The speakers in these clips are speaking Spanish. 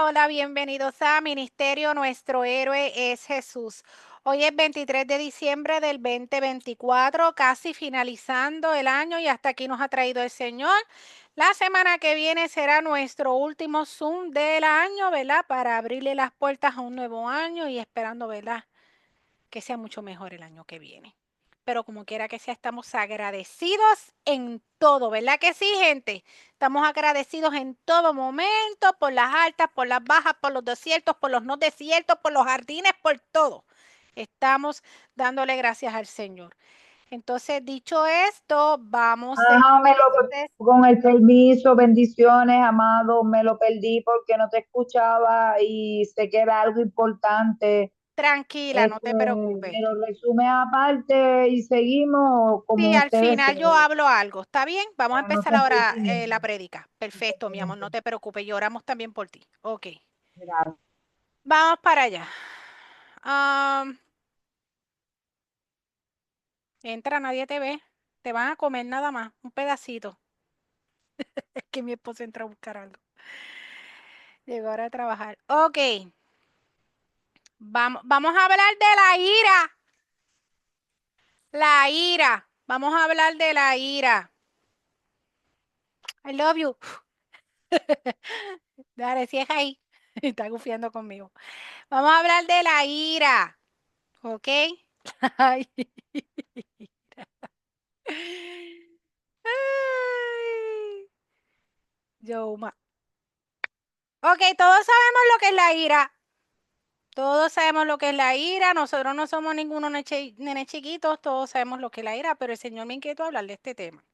hola, bienvenidos a Ministerio Nuestro Héroe es Jesús. Hoy es 23 de diciembre del 2024, casi finalizando el año y hasta aquí nos ha traído el Señor. La semana que viene será nuestro último Zoom del año, ¿verdad? Para abrirle las puertas a un nuevo año y esperando, ¿verdad? Que sea mucho mejor el año que viene. Pero como quiera que sea, estamos agradecidos en todo, ¿verdad que sí, gente? Estamos agradecidos en todo momento, por las altas, por las bajas, por los desiertos, por los no desiertos, por los jardines, por todo. Estamos dándole gracias al Señor. Entonces, dicho esto, vamos Ajá, entonces. con el permiso, bendiciones, amado, me lo perdí porque no te escuchaba y sé que era algo importante. Tranquila, no te preocupes. Me lo resume aparte y seguimos Sí, como al usted final desee. yo hablo algo. ¿Está bien? Vamos a No empezar se ahora entretiene, la prédica. no se Perfecto, mi amor, no entretiene. te preocupes. Lloramos también por ti. Ok. Gracias. Vamos para allá. Am, entra, nadie te ve. Te van a comer nada más, un pedacito. Es que mi esposo entra a buscar algo. Llegó hora de trabajar. Ok. Vamos a hablar de la ira. La ira. Vamos a hablar de la ira. I love you. Dale, si es ahí. Está gufiando conmigo. Vamos a hablar de la ira. ¿Ok? Ay. Ay. Yoma. Ok, todos sabemos lo que es la ira. Todos sabemos lo que es la ira. Nosotros no somos ninguno nene chiquitos. Todos sabemos lo que es la ira, pero el Señor me inquietó a hablar de este tema.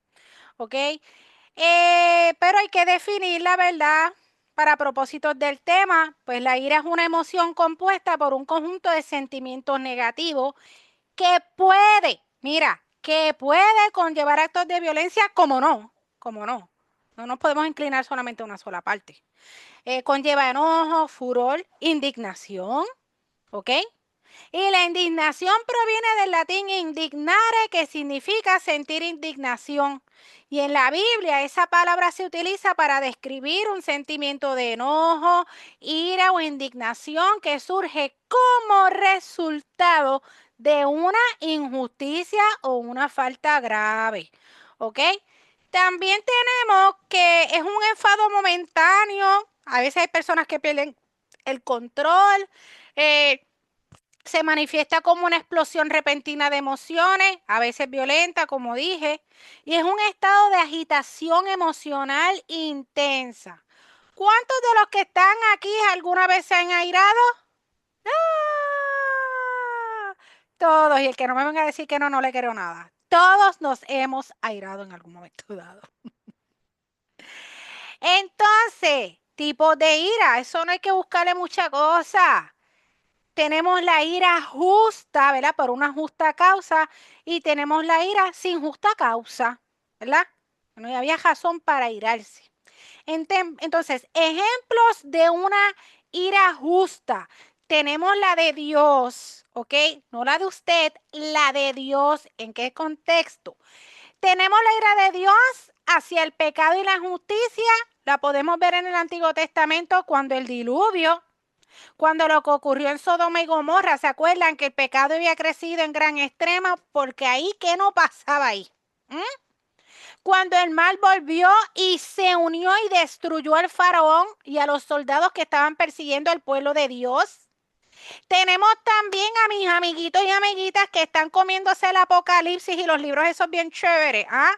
¿Ok? Pero hay que definir la verdad para propósitos del tema. Pues la ira es una emoción compuesta por un conjunto de sentimientos negativos que puede, mira, que puede conllevar actos de violencia, como no, como no. No nos podemos inclinar solamente a una sola parte. Conlleva enojo, furor, indignación, ¿ok? Y la indignación proviene del latín indignare, que significa sentir indignación. Y en la Biblia esa palabra se utiliza para describir un sentimiento de enojo, ira o indignación que surge como resultado de una injusticia o una falta grave. ¿Ok? También tenemos que es un enfado momentáneo. A veces hay personas que pierden el control. Eh, Se manifiesta como una explosión repentina de emociones, a veces violenta, como dije, y es un estado de agitación emocional intensa. ¿Cuántos de los que están aquí alguna vez se han airado? ¡Ah! Todos, y el que no me venga a decir que no, no le quiero nada. Todos nos hemos airado en algún momento dado. Entonces, tipos de ira, eso no hay que buscarle mucha cosa. Tenemos la ira justa, ¿verdad? Por una justa causa y tenemos la ira sin justa causa, ¿verdad? No había razón para irarse. Entonces, ejemplos de una ira justa. Tenemos la de Dios, ¿ok? No la de usted, la de Dios. ¿En qué contexto? Tenemos la ira de Dios hacia el pecado y la justicia. La podemos ver en el Antiguo Testamento cuando el diluvio, cuando lo que ocurrió en Sodoma y Gomorra, ¿se acuerdan que el pecado había crecido en gran extrema? Porque ahí, ¿qué no pasaba ahí? ¿Mm? Cuando el mal volvió y se unió y destruyó al faraón y a los soldados que estaban persiguiendo al pueblo de Dios. Tenemos también a mis amiguitos y amiguitas que están comiéndose el Apocalipsis y los libros esos bien chéveres. ¿Ah?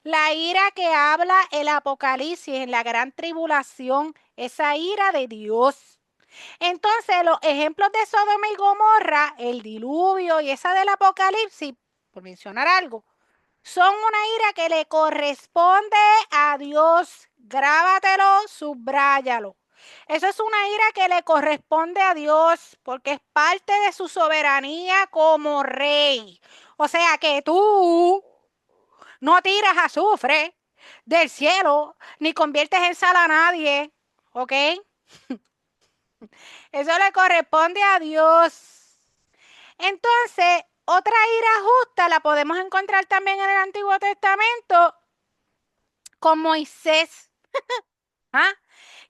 La ira que habla el Apocalipsis en la gran tribulación, esa ira de Dios. Entonces, los ejemplos de Sodoma y Gomorra, el diluvio y esa del Apocalipsis, por mencionar algo, son una ira que le corresponde a Dios. Grábatelo, subráyalo. Eso es una ira que le corresponde a Dios porque es parte de su soberanía como rey. O sea que tú no tiras azufre del cielo ni conviertes en sal a nadie. ¿Ok? Eso le corresponde a Dios. Entonces, otra ira justa la podemos encontrar también en el Antiguo Testamento con Moisés. ¿Ah?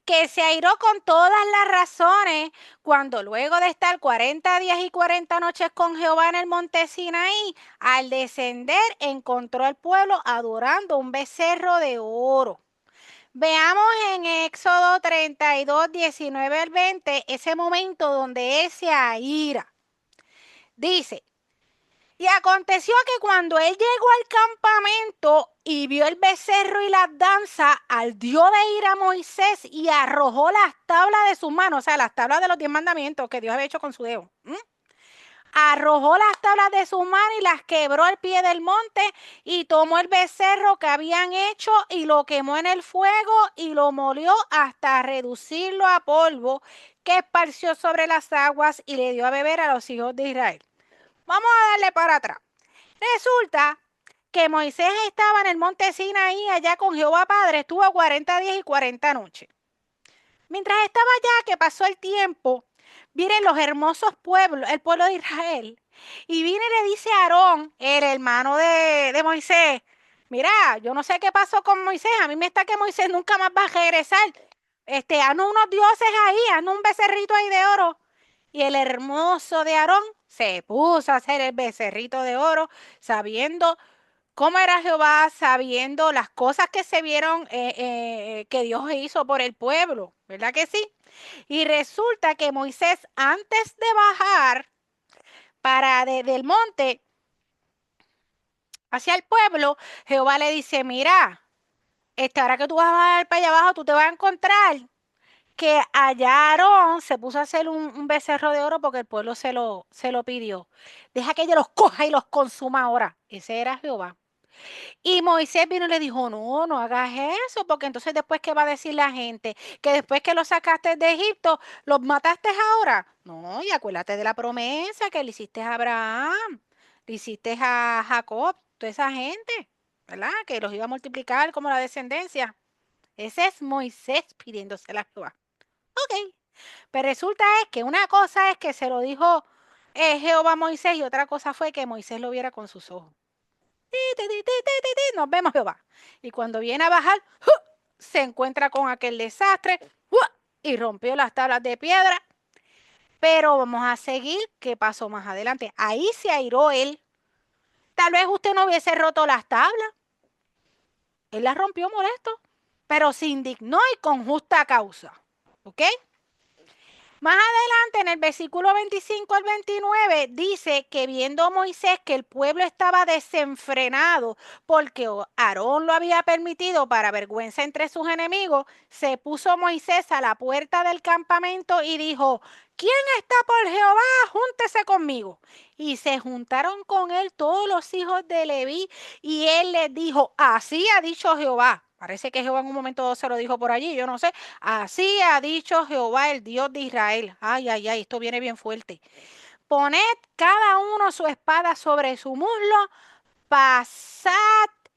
que se airó con todas las razones cuando luego de estar 40 días y 40 noches con Jehová en el monte Sinaí, al descender encontró al pueblo adorando un becerro de oro. Veamos en Éxodo 32, 19 al 20, ese momento donde él se aira. Dice, y aconteció que cuando él llegó al campamento y vio el becerro y las danzas, ardió de ira a Moisés y arrojó las tablas de sus manos, o sea, las tablas de los 10 mandamientos que Dios había hecho con su dedo. Arrojó las tablas de sus manos y las quebró al pie del monte y tomó el becerro que habían hecho y lo quemó en el fuego y lo molió hasta reducirlo a polvo que esparció sobre las aguas y le dio a beber a los hijos de Israel. Vamos a darle para atrás. Resulta que Moisés estaba en el monte Sinaí allá con Jehová Padre, estuvo 40 días y 40 noches. Mientras estaba allá, que pasó el tiempo, vienen los hermosos pueblos, el pueblo de Israel, y viene y le dice a Aarón, el hermano de Moisés, mira, yo no sé qué pasó con Moisés, a mí me está que Moisés nunca más va a regresar. Haznos unos dioses ahí, haznos un becerrito ahí de oro. Y el hermoso de Aarón se puso a hacer el becerrito de oro, sabiendo cómo era Jehová, sabiendo las cosas que se vieron que Dios hizo por el pueblo, ¿verdad que sí? Y resulta que Moisés, antes de bajar del monte hacia el pueblo, Jehová le dice, mira, ahora que tú vas a bajar para allá abajo, tú te vas a encontrar que allá Aarón se puso a hacer un becerro de oro porque el pueblo se lo pidió. Deja que ella los coja y los consuma ahora. Ese era Jehová. Y Moisés vino y le dijo, no, no hagas eso, porque entonces después, ¿qué va a decir la gente? Que después que los sacaste de Egipto, los mataste ahora. No, y acuérdate de la promesa que le hiciste a Abraham, le hiciste a Jacob, toda esa gente, ¿verdad? Que los iba a multiplicar como la descendencia. Ese es Moisés pidiéndosela a Jehová. Ok, pero resulta es que una cosa es que se lo dijo Jehová a Moisés y otra cosa fue que Moisés lo viera con sus ojos. Nos vemos, Jehová. Y cuando viene a bajar, se encuentra con aquel desastre y rompió las tablas de piedra. Pero vamos a seguir qué pasó más adelante. Ahí se airó él. Tal vez usted no hubiese roto las tablas. Él las rompió molesto, pero se indignó y con justa causa. ¿Ok? Más adelante, en el versículo 25 al 29, dice que viendo Moisés que el pueblo estaba desenfrenado porque Aarón lo había permitido para vergüenza entre sus enemigos, se puso Moisés a la puerta del campamento y dijo, ¿quién está por Jehová? Júntese conmigo. Y se juntaron con él todos los hijos de Leví y él les dijo, así ha dicho Jehová. Parece que Jehová en un momento se lo dijo por allí, yo no sé. Así ha dicho Jehová, el Dios de Israel. Ay, ay, ay, esto viene bien fuerte. Poned cada uno su espada sobre su muslo, pasad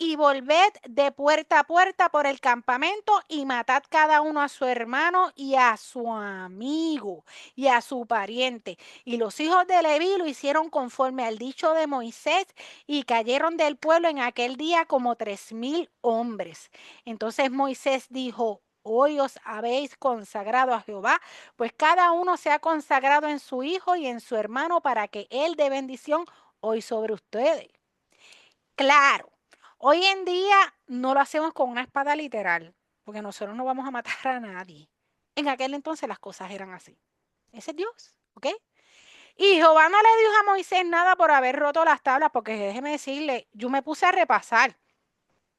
y volved de puerta a puerta por el campamento y matad cada uno a su hermano y a su amigo y a su pariente. Y los hijos de Leví lo hicieron conforme al dicho de Moisés y cayeron del pueblo en aquel día como 3,000 hombres. Entonces Moisés dijo, hoy os habéis consagrado a Jehová, pues cada uno se ha consagrado en su hijo y en su hermano para que él dé bendición hoy sobre ustedes. Claro, hoy en día no lo hacemos con una espada literal, porque nosotros no vamos a matar a nadie. En aquel entonces las cosas eran así. Ese es Dios, ¿ok? Y Jehová no le dijo a Moisés nada por haber roto las tablas, porque déjeme decirle, yo me puse a repasar.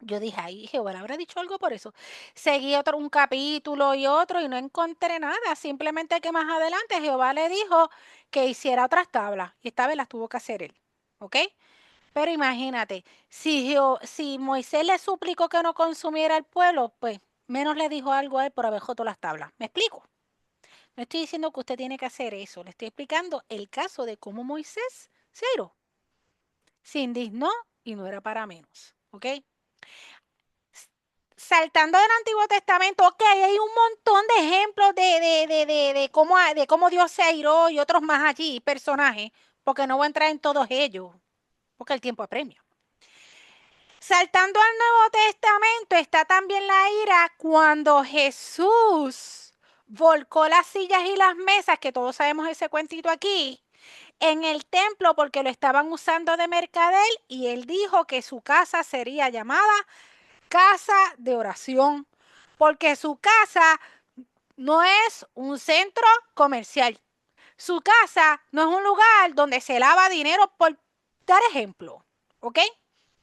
Yo dije, ay, Jehová le habrá dicho algo por eso. Seguí un capítulo y otro y no encontré nada. Simplemente que más adelante Jehová le dijo que hiciera otras tablas. Y esta vez las tuvo que hacer él. ¿Ok? Pero imagínate, si Moisés le suplicó que no consumiera el pueblo, pues menos le dijo algo a él por haber roto las tablas. ¿Me explico? No estoy diciendo que usted tiene que hacer eso. Le estoy explicando el caso de cómo Moisés se airó, se indignó y no era para menos. ¿Ok? Saltando del Antiguo Testamento, ok, hay un montón de ejemplos de cómo Dios se airó y otros más allí, personajes, porque no voy a entrar en todos ellos, porque el tiempo apremia. Saltando al Nuevo Testamento está también la ira cuando Jesús volcó las sillas y las mesas, que todos sabemos ese cuentito aquí, en el templo porque lo estaban usando de mercader y él dijo que su casa sería llamada casa de oración, porque su casa no es un centro comercial. Su casa no es un lugar donde se lava dinero, por dar ejemplo, ¿ok?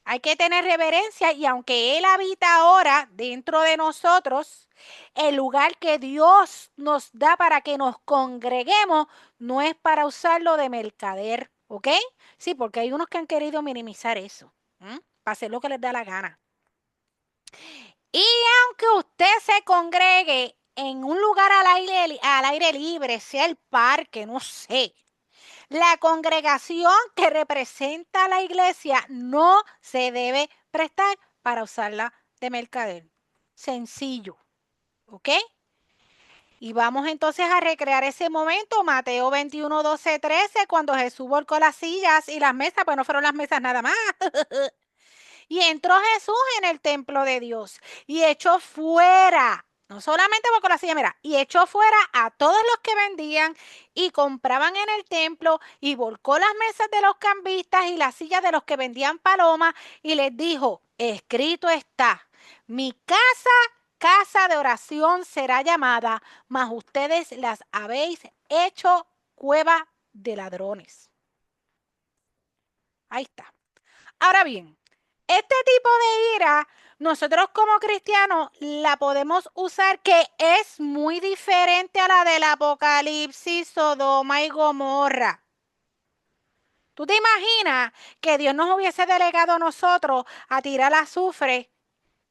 Hay que tener reverencia y aunque Él habita ahora dentro de nosotros, el lugar que Dios nos da para que nos congreguemos no es para usarlo de mercader, ¿ok? Sí, porque hay unos que han querido minimizar eso, para hacer lo que les da la gana. Y aunque usted se congregue en un lugar al aire libre, sea el parque, no sé, la congregación que representa a la iglesia no se debe prestar para usarla de mercader. Sencillo, ¿ok? Y vamos entonces a recrear ese momento, Mateo 21, 12, 13, cuando Jesús volcó las sillas y las mesas, pues no fueron las mesas nada más. Y entró Jesús en el templo de Dios y echó fuera, no solamente volcó la silla, mira, y echó fuera a todos los que vendían y compraban en el templo y volcó las mesas de los cambistas y las sillas de los que vendían palomas y les dijo, escrito está, mi casa, casa de oración será llamada, mas ustedes las habéis hecho cueva de ladrones. Ahí está. Ahora bien, este tipo de ira, nosotros como cristianos la podemos usar que es muy diferente a la del Apocalipsis, Sodoma y Gomorra. ¿Tú te imaginas que Dios nos hubiese delegado a nosotros a tirar azufre?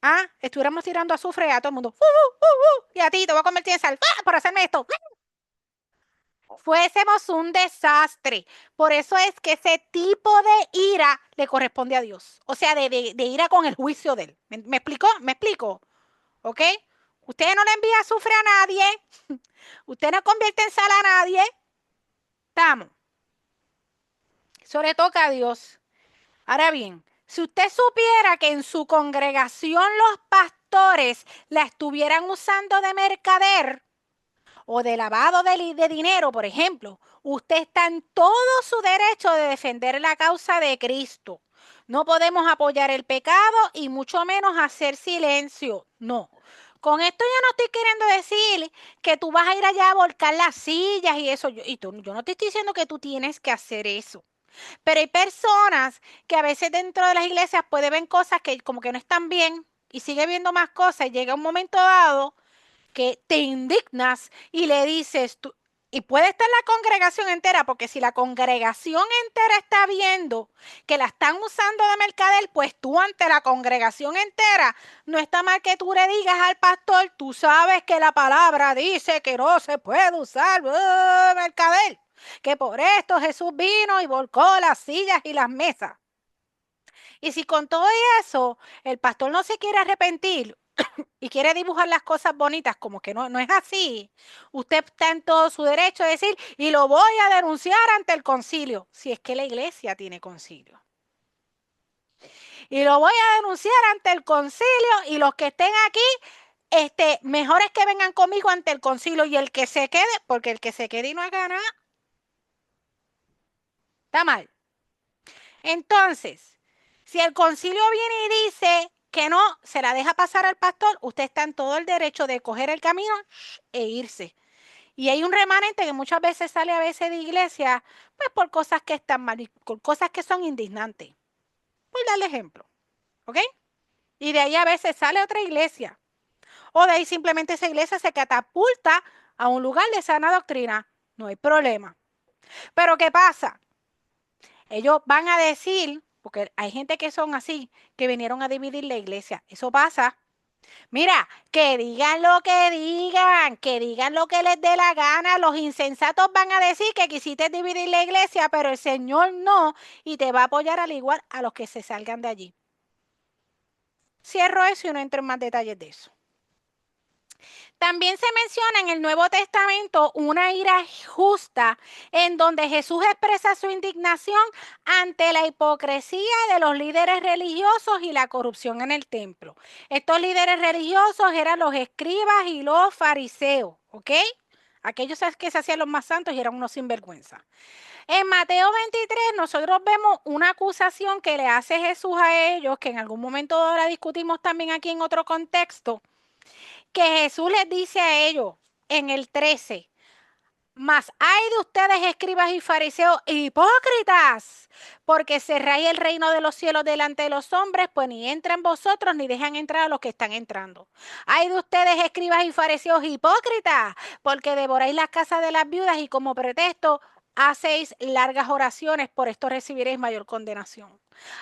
¿Ah? Estuviéramos tirando azufre a todo el mundo. Y a ti te voy a convertir en sal por hacerme esto. Fuésemos un desastre. Por eso es que ese tipo de ira le corresponde a Dios. O sea, de ira con el juicio de él. ¿Me explicó? ¿Me explico? ¿Ok? Usted no le envía azufre a nadie. Usted no convierte en sal a nadie. Estamos. Eso le toca a Dios. Ahora bien, si usted supiera que en su congregación los pastores la estuvieran usando de mercader, o de lavado de dinero, por ejemplo, usted está en todo su derecho de defender la causa de Cristo. No podemos apoyar el pecado y mucho menos hacer silencio. No. Con esto yo no estoy queriendo decir que tú vas a ir allá a volcar las sillas y eso. Yo no te estoy diciendo que tú tienes que hacer eso. Pero hay personas que a veces dentro de las iglesias pueden ver cosas que como que no están bien y sigue viendo más cosas y llega un momento dado que te indignas y le dices, tú, y puede estar la congregación entera, porque si la congregación entera está viendo que la están usando de mercader, pues tú ante la congregación entera, no está mal que tú le digas al pastor, tú sabes que la palabra dice que no se puede usar mercader, que por esto Jesús vino y volcó las sillas y las mesas. Y si con todo eso el pastor no se quiere arrepentir, y quiere dibujar las cosas bonitas como que no es así, usted está en todo su derecho de decir, y lo voy a denunciar ante el concilio, si es que la iglesia tiene concilio. Y lo voy a denunciar ante el concilio y los que estén aquí, mejor es que vengan conmigo ante el concilio y el que se quede, porque el que se quede y no haga nada, está mal. Entonces, si el concilio viene y dice que no, se la deja pasar al pastor, usted está en todo el derecho de coger el camino e irse. Y hay un remanente que muchas veces sale a veces de iglesia, pues por cosas que están mal y por cosas que son indignantes. Voy a darle ejemplo, ¿ok? Y de ahí a veces sale otra iglesia. O de ahí simplemente esa iglesia se catapulta a un lugar de sana doctrina. No hay problema. Pero ¿qué pasa? Ellos van a decir, porque hay gente que son así, que vinieron a dividir la iglesia. Eso pasa. Mira, que digan lo que les dé la gana. Los insensatos van a decir que quisiste dividir la iglesia, pero el Señor no, y te va a apoyar al igual a los que se salgan de allí. Cierro eso y no entro en más detalles de eso. También se menciona en el Nuevo Testamento una ira justa en donde Jesús expresa su indignación ante la hipocresía de los líderes religiosos y la corrupción en el templo. Estos líderes religiosos eran los escribas y los fariseos, ¿ok? Aquellos que se hacían los más santos y eran unos sinvergüenza. En Mateo 23 nosotros vemos una acusación que le hace Jesús a ellos, que en algún momento la discutimos también aquí en otro contexto, que Jesús les dice a ellos en el 13, mas hay de ustedes escribas y fariseos hipócritas, porque cerráis el reino de los cielos delante de los hombres, pues ni entran vosotros ni dejan entrar a los que están entrando. Hay de ustedes escribas y fariseos hipócritas, porque devoráis las casas de las viudas y como pretexto hacéis largas oraciones, por esto recibiréis mayor condenación.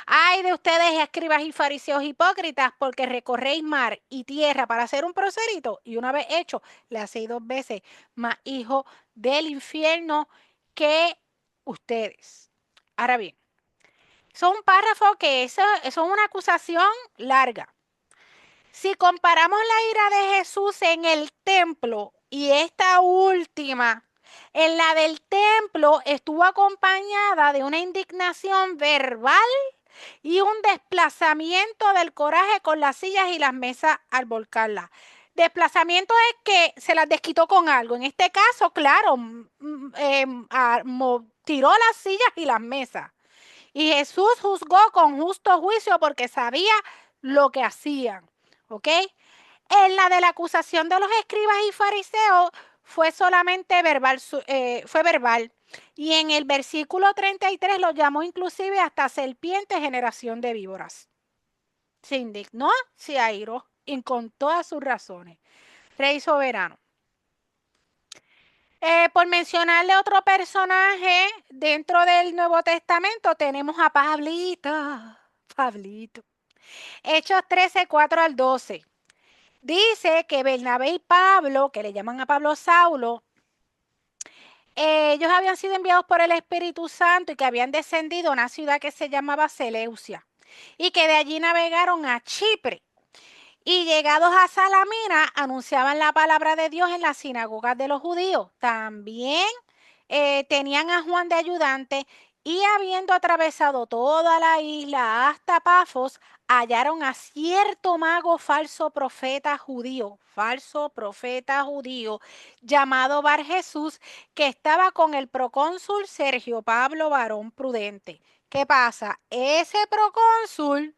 Ay de ustedes, escribas y fariseos hipócritas, porque recorréis mar y tierra para hacer un proselito, y una vez hecho, le hacéis 2 veces más hijo del infierno que ustedes. Ahora bien, eso es un párrafo que eso es una acusación larga. Si comparamos la ira de Jesús en el templo y esta última, en la del templo estuvo acompañada de una indignación verbal y un desplazamiento del coraje con las sillas y las mesas al volcarlas. Desplazamiento es que se las desquitó con algo. En este caso, claro, tiró las sillas y las mesas. Y Jesús juzgó con justo juicio porque sabía lo que hacían. ¿Ok? En la de la acusación de los escribas y fariseos fue solamente verbal, fue verbal. Y en el versículo 33 lo llamó inclusive hasta serpiente, generación de víboras. Se indignó, se airó y con todas sus razones. Rey soberano. Por mencionarle otro personaje dentro del Nuevo Testamento, tenemos a Pablito. Pablito. Hechos 13, 4 al 12. Dice que Bernabé y Pablo, que le llaman a Pablo Saulo, ellos habían sido enviados por el Espíritu Santo y que habían descendido a una ciudad que se llamaba Seleucia y que de allí navegaron a Chipre. Y llegados a Salamina, anunciaban la palabra de Dios en las sinagogas de los judíos. También tenían a Juan de ayudante y habiendo atravesado toda la isla hasta Pafos, hallaron a cierto mago falso profeta judío, llamado Bar Jesús, que estaba con el procónsul Sergio Pablo, varón prudente. ¿Qué pasa? Ese procónsul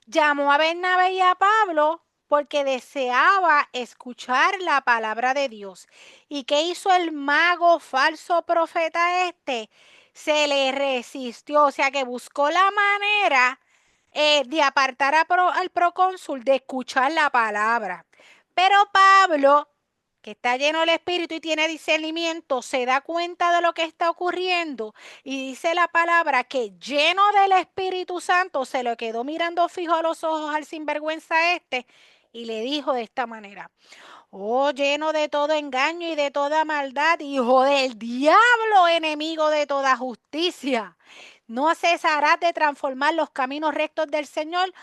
llamó a Bernabé y a Pablo porque deseaba escuchar la palabra de Dios. ¿Y qué hizo el mago falso profeta este? Se le resistió, o sea que buscó la manera de apartar al procónsul de escuchar la palabra. Pero Pablo, que está lleno del Espíritu y tiene discernimiento, se da cuenta de lo que está ocurriendo y dice la palabra que lleno del Espíritu Santo se le quedó mirando fijo a los ojos al sinvergüenza este y le dijo de esta manera: oh, lleno de todo engaño y de toda maldad, hijo del diablo, enemigo de toda justicia. No cesarás de transformar los caminos rectos del Señor.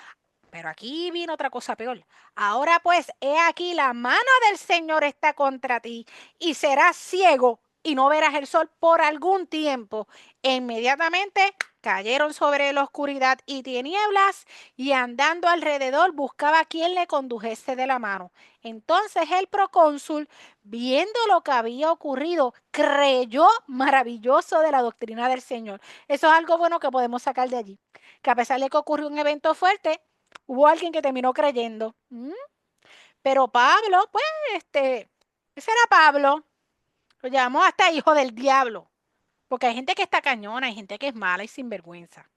Pero aquí vino otra cosa peor. Ahora pues, he aquí la mano del Señor está contra ti y serás ciego y no verás el sol por algún tiempo. E inmediatamente cayeron sobre la oscuridad y tinieblas y andando alrededor buscaba quien le condujese de la mano. Entonces el procónsul, viendo lo que había ocurrido, creyó maravilloso de la doctrina del Señor. Eso es algo bueno que podemos sacar de allí. Que a pesar de que ocurrió un evento fuerte, hubo alguien que terminó creyendo. Pero Pablo, pues, ese era Pablo. Lo llamó hasta hijo del diablo. Porque hay gente que está cañona, hay gente que es mala y sinvergüenza.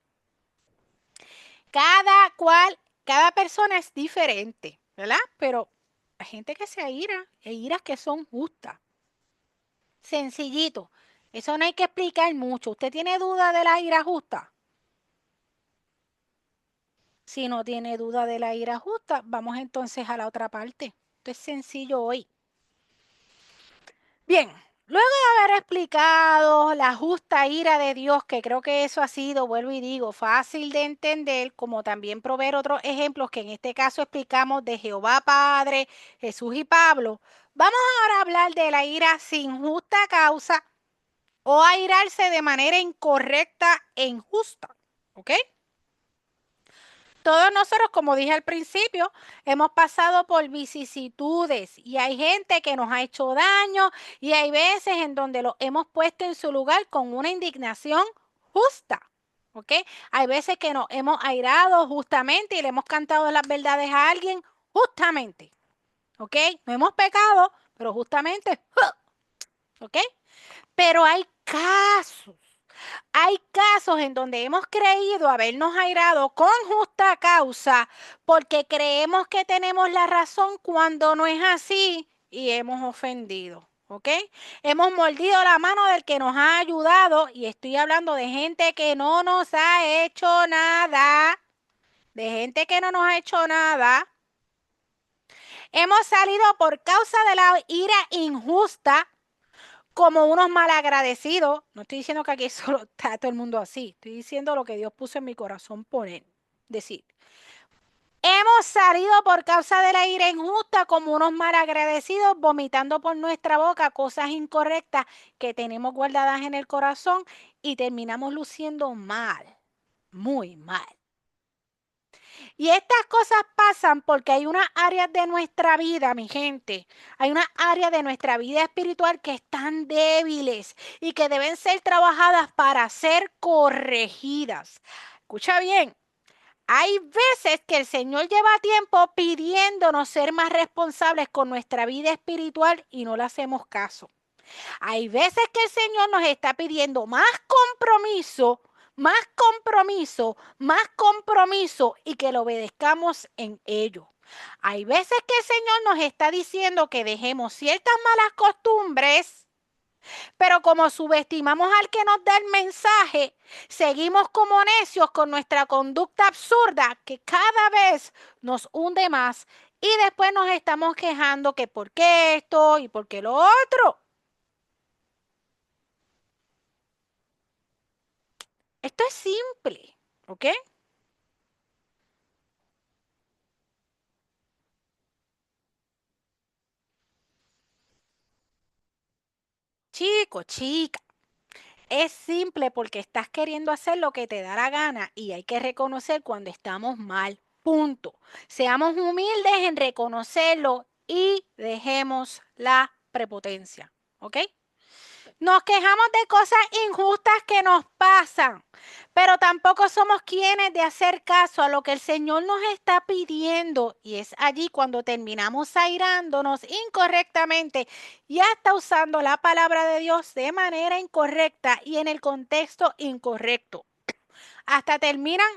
Cada cual, cada persona es diferente, ¿verdad? Pero hay gente que se aira, hay iras que son justas. Sencillito. Eso no hay que explicar mucho. ¿Usted tiene duda de la ira justa? Si no tiene duda de la ira justa, vamos entonces a la otra parte. Esto es sencillo hoy. Bien, Luego de haber explicado la justa ira de Dios, que creo que eso ha sido, vuelvo y digo, fácil de entender, como también proveer otros ejemplos que en este caso explicamos de Jehová Padre, Jesús y Pablo, vamos ahora a hablar de la ira sin justa causa o airarse de manera incorrecta e injusta. ¿Ok? Todos nosotros, como dije al principio, hemos pasado por vicisitudes y hay gente que nos ha hecho daño y hay veces en donde lo hemos puesto en su lugar con una indignación justa. ¿Ok? Hay veces que nos hemos airado justamente y le hemos cantado las verdades a alguien justamente. ¿Ok? No hemos pecado, pero justamente. ¿Ok? Pero hay casos en donde hemos creído habernos airado con justa causa porque creemos que tenemos la razón cuando no es así y hemos ofendido. ¿Ok? Hemos mordido la mano del que nos ha ayudado y estoy hablando de gente que no nos ha hecho nada. De gente que no nos ha hecho nada. Hemos salido por causa de la ira injusta como unos malagradecidos. No estoy diciendo que aquí solo está todo el mundo así. Estoy diciendo lo que Dios puso en mi corazón poner. Decir, hemos salido por causa de la ira injusta como unos malagradecidos, vomitando por nuestra boca cosas incorrectas que tenemos guardadas en el corazón y terminamos luciendo mal, muy mal. Y estas cosas pasan porque hay unas áreas de nuestra vida, mi gente, hay unas áreas de nuestra vida espiritual que están débiles y que deben ser trabajadas para ser corregidas. Escucha bien, hay veces que el Señor lleva tiempo pidiéndonos ser más responsables con nuestra vida espiritual y no le hacemos caso. Hay veces que el Señor nos está pidiendo más compromiso, más compromiso y que lo obedezcamos en ello. Hay veces que el Señor nos está diciendo que dejemos ciertas malas costumbres, pero como subestimamos al que nos da el mensaje, seguimos como necios con nuestra conducta absurda que cada vez nos hunde más y después nos estamos quejando que por qué esto y por qué lo otro. Esto es simple, ¿ok? Chico, chica, es simple porque estás queriendo hacer lo que te da la gana y hay que reconocer cuando estamos mal. Punto. Seamos humildes en reconocerlo y dejemos la prepotencia, ¿ok? Nos quejamos de cosas injustas que nos pasan, pero tampoco somos quienes de hacer caso a lo que el Señor nos está pidiendo. Y es allí cuando terminamos airándonos incorrectamente y hasta usando la palabra de Dios de manera incorrecta y en el contexto incorrecto. Hasta terminan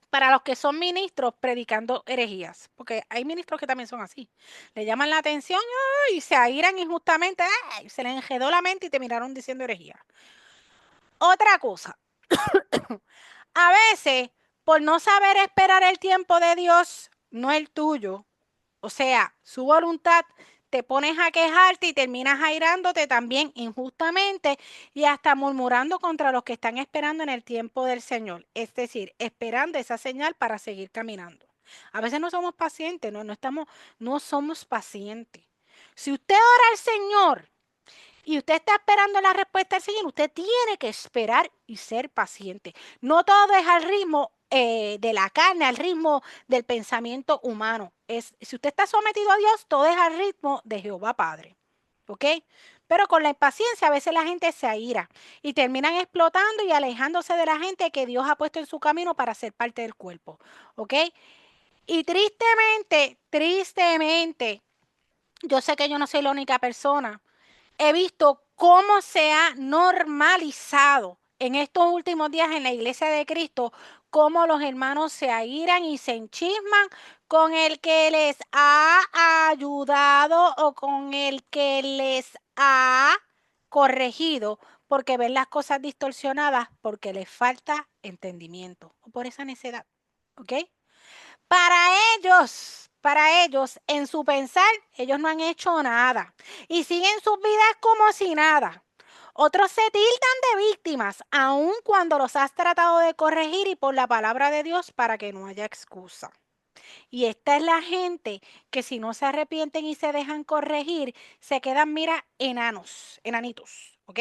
para los que son ministros predicando herejías, porque hay ministros que también son así. Le llaman la atención y se airan injustamente, ¡ay! Se les enjedó la mente y te miraron diciendo herejía. Otra cosa, a veces por no saber esperar el tiempo de Dios, no el tuyo, o sea, su voluntad, te pones a quejarte y terminas airándote también injustamente y hasta murmurando contra los que están esperando en el tiempo del Señor. Es decir, esperando esa señal para seguir caminando. A veces no somos pacientes, no somos pacientes. Si usted ora al Señor y usted está esperando la respuesta del Señor, usted tiene que esperar y ser paciente. No todo es al ritmo de la carne, al ritmo del pensamiento humano. Si usted está sometido a Dios, todo es al ritmo de Jehová Padre. ¿Ok? Pero con la impaciencia a veces la gente se aira y terminan explotando y alejándose de la gente que Dios ha puesto en su camino para ser parte del cuerpo. ¿Ok? Y tristemente, yo sé que yo no soy la única persona. He visto cómo se ha normalizado en estos últimos días en la iglesia de Cristo, cómo los hermanos se airan y se enchisman con el que les ha ayudado o con el que les ha corregido, porque ven las cosas distorsionadas, porque les falta entendimiento o por esa necedad. ¿Ok? Para ellos, para ellos, en su pensar, ellos no han hecho nada y siguen sus vidas como si nada. Otros se tildan de víctimas, aun cuando los has tratado de corregir y por la palabra de Dios para que no haya excusa. Y esta es la gente que si no se arrepienten y se dejan corregir, se quedan, mira, enanos, enanitos, ¿ok?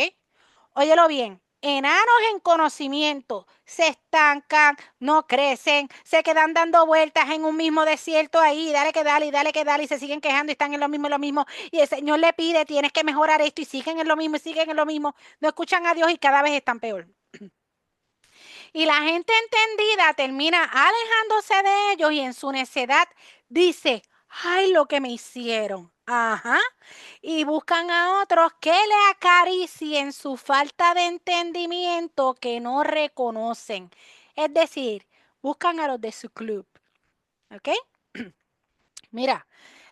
Óyelo bien, enanos en conocimiento, se estancan, no crecen, se quedan dando vueltas en un mismo desierto ahí, dale que dale, y dale que dale, y se siguen quejando y están en lo mismo, y el Señor le pide, tienes que mejorar esto, y siguen en lo mismo, y siguen en lo mismo, no escuchan a Dios y cada vez están peor. Y la gente entendida termina alejándose de ellos y en su necedad dice, ay, lo que me hicieron. Ajá. Y buscan a otros que le acaricien su falta de entendimiento que no reconocen. Es decir, buscan a los de su club. ¿Ok? Mira,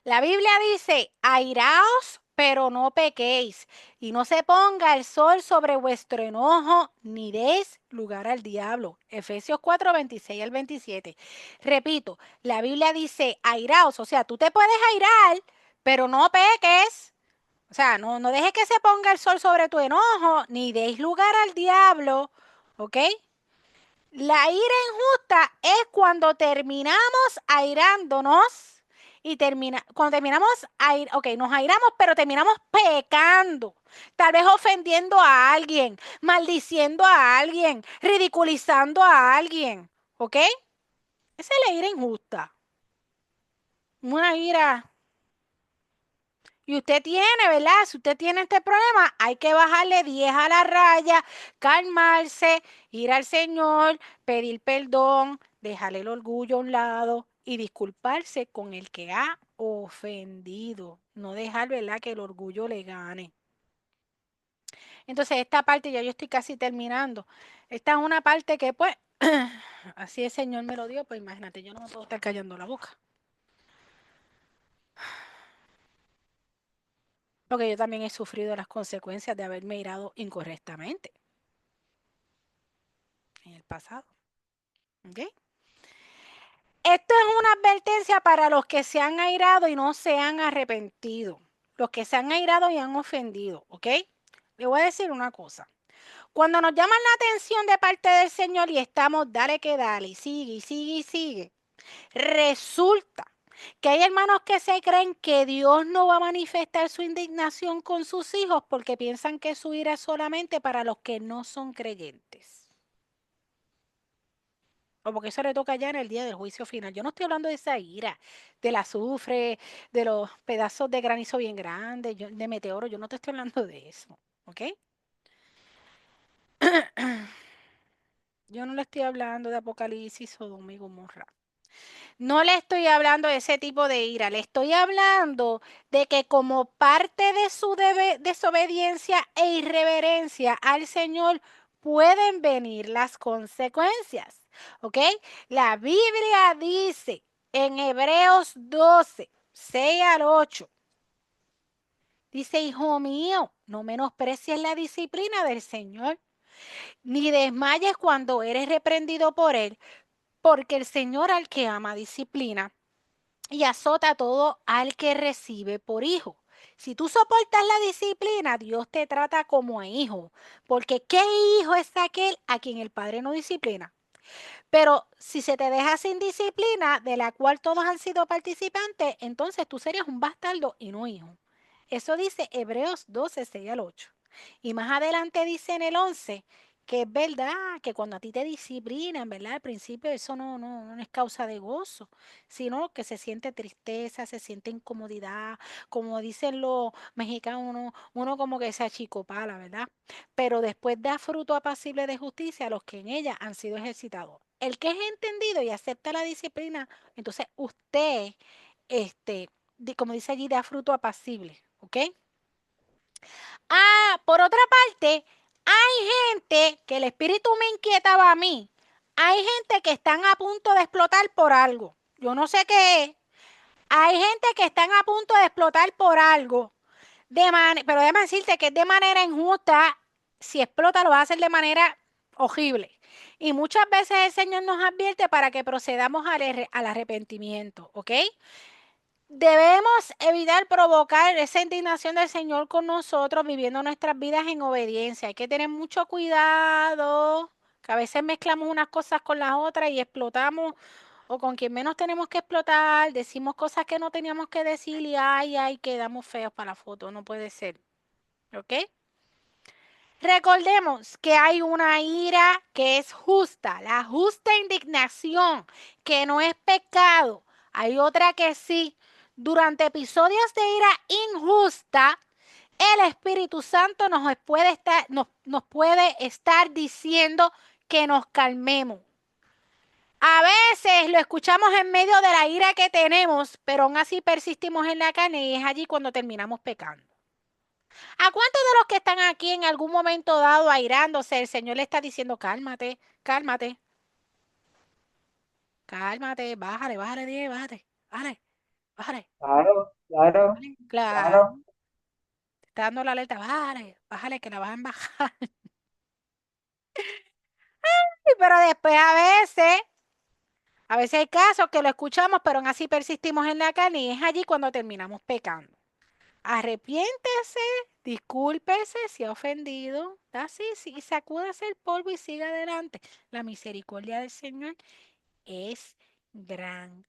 la Biblia dice, airaos, pero no pequéis, y no se ponga el sol sobre vuestro enojo, ni deis lugar al diablo. Efesios 4, 26 al 27. Repito, la Biblia dice, airaos, o sea, tú te puedes airar, pero no peques. O sea, no dejes que se ponga el sol sobre tu enojo, ni deis lugar al diablo, ¿ok? La ira injusta es cuando terminamos airándonos y cuando terminamos, nos airamos, pero terminamos pecando, tal vez ofendiendo a alguien, maldiciendo a alguien, ridiculizando a alguien, ¿ok? Esa es la ira injusta, una ira. Y usted tiene, ¿verdad? Si usted tiene este problema, hay que bajarle 10 a la raya, calmarse, ir al Señor, pedir perdón, dejarle el orgullo a un lado y disculparse con el que ha ofendido. No dejar, ¿verdad?, que el orgullo le gane. Entonces, esta parte ya yo estoy casi terminando. Esta es una parte que, pues, así el Señor me lo dio, pues imagínate, yo no me puedo estar callando la boca. Porque yo también he sufrido las consecuencias de haberme irado incorrectamente en el pasado. ¿Ok? Esto es una advertencia para los que se han airado y no se han arrepentido. Los que se han airado y han ofendido. ¿Ok? Le voy a decir una cosa. Cuando nos llaman la atención de parte del Señor y estamos, dale que dale, y sigue, y sigue, y sigue. Resulta que hay hermanos que se creen que Dios no va a manifestar su indignación con sus hijos porque piensan que su ira es solamente para los que no son creyentes. O porque eso le toca ya en el día del juicio final. Yo no estoy hablando de esa ira, del azufre, de los pedazos de granizo bien grandes, de meteoro. Yo no te estoy hablando de eso. ¿Ok? Yo no le estoy hablando de Apocalipsis, Sodoma y Gomorra. No le estoy hablando de ese tipo de ira, le estoy hablando de que como parte de su desobediencia e irreverencia al Señor pueden venir las consecuencias. ¿Ok? La Biblia dice en Hebreos 12, 6 al 8, dice, hijo mío, no menosprecies la disciplina del Señor, ni desmayes cuando eres reprendido por él, porque el Señor al que ama disciplina y azota a todo al que recibe por hijo. Si tú soportas la disciplina, Dios te trata como a hijo, porque ¿qué hijo es aquel a quien el Padre no disciplina? Pero si se te deja sin disciplina, de la cual todos han sido participantes, entonces tú serías un bastardo y no hijo. Eso dice Hebreos 12, 6 al 8. Y más adelante dice en el 11 que es verdad que cuando a ti te disciplinan, ¿verdad? Al principio eso no es causa de gozo, sino que se siente tristeza, se siente incomodidad, como dicen los mexicanos, uno como que se achicopala, ¿verdad? Pero después da fruto apacible de justicia a los que en ella han sido ejercitados. El que es entendido y acepta la disciplina, entonces usted, este, como dice allí, da fruto apacible, ¿ok? Ah, por otra parte, hay gente que el espíritu me inquietaba a mí. Hay gente que están a punto de explotar por algo. Yo no sé qué es. Hay gente que están a punto de explotar por algo. Pero déjame decirte que es de manera injusta. Si explota, lo va a hacer de manera horrible. Y muchas veces el Señor nos advierte para que procedamos al arrepentimiento, ¿ok? Debemos evitar provocar esa indignación del Señor con nosotros viviendo nuestras vidas en obediencia. Hay que tener mucho cuidado, que a veces mezclamos unas cosas con las otras y explotamos, o con quien menos tenemos que explotar, decimos cosas que no teníamos que decir y ay, quedamos feos para la foto. No puede ser. ¿Ok? Recordemos que hay una ira que es justa, la justa indignación, que no es pecado. Hay otra que sí. Durante episodios de ira injusta, el Espíritu Santo nos puede estar diciendo que nos calmemos. A veces lo escuchamos en medio de la ira que tenemos, pero aún así persistimos en la carne y es allí cuando terminamos pecando. ¿A cuántos de los que están aquí en algún momento dado airándose, el Señor le está diciendo, cálmate, cálmate, cálmate, bájale, bájale, bájale, bájale, bájale, Claro, claro, bájale? Claro, claro. te está dando la alerta, bájale, bájale, que la vas a bajar. Pero después a veces hay casos que lo escuchamos, pero aún así persistimos en la carne y es allí cuando terminamos pecando. Arrepiéntese, discúlpese si ha ofendido, así, sí, sacúdase el polvo y siga adelante. La misericordia del Señor es grande.